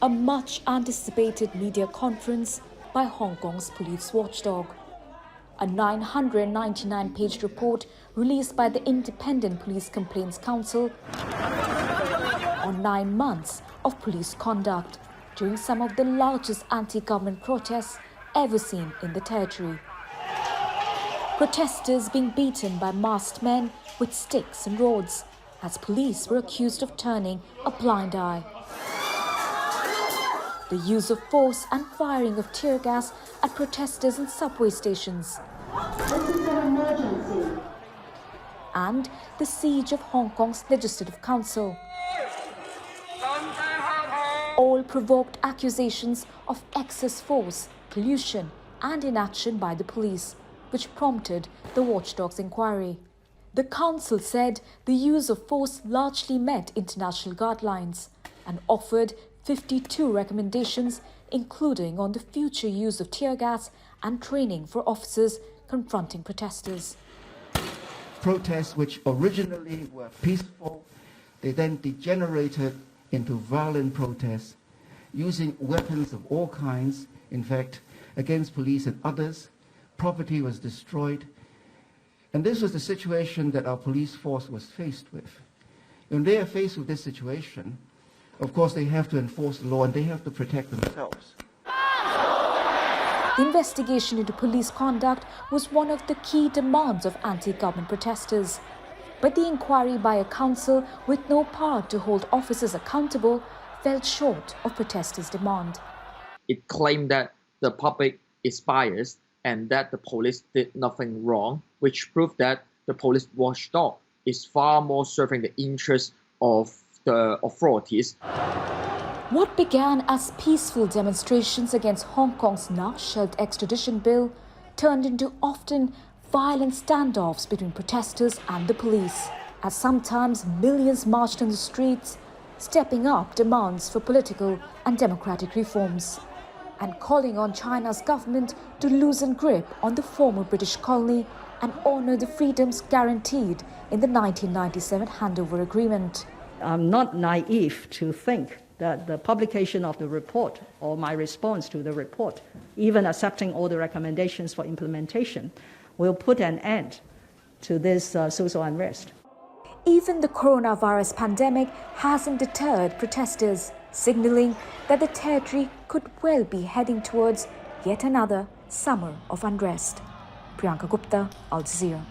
a much-anticipated media conference by Hong Kong's police watchdog. A 999-page report released by the Independent Police Complaints Council on 9 months of police conduct during some of the largest anti-government protests ever seen in the territory. Protesters being beaten by masked men with sticks and rods, as police were accused of turning a blind eye. The use of force and firing of tear gas at protesters in subway stations. This is an emergency. And the siege of Hong Kong's Legislative Council. All provoked accusations of excess force, collusion and inaction by the police, which prompted the watchdog's inquiry. The council said the use of force largely met international guidelines and offered 52 recommendations, including on the future use of tear gas and training for officers confronting protesters. Protests which originally were peaceful, they then degenerated into violent protests, using weapons of all kinds, in fact, against police and others. Property was destroyed. And this was the situation that our police force was faced with. When they are faced with this situation, of course, they have to enforce the law and they have to protect themselves. The investigation into police conduct was one of the key demands of anti-government protesters. But the inquiry by a council with no power to hold officers accountable fell short of protesters' demand. It claimed that the public is biased and that the police did nothing wrong, which proved that the police watchdog is far more serving the interests of the authorities. What began as peaceful demonstrations against Hong Kong's now-shelved extradition bill turned into often violent standoffs between protesters and the police, as sometimes millions marched on the streets, stepping up demands for political and democratic reforms, and calling on China's government to loosen grip on the former British colony and honor the freedoms guaranteed in the 1997 handover agreement. I'm not naive to think that the publication of the report or my response to the report, even accepting all the recommendations for implementation, will put an end to this social unrest. Even the coronavirus pandemic hasn't deterred protesters, signaling that the territory could well be heading towards yet another summer of unrest. Priyanka Gupta, Al Jazeera.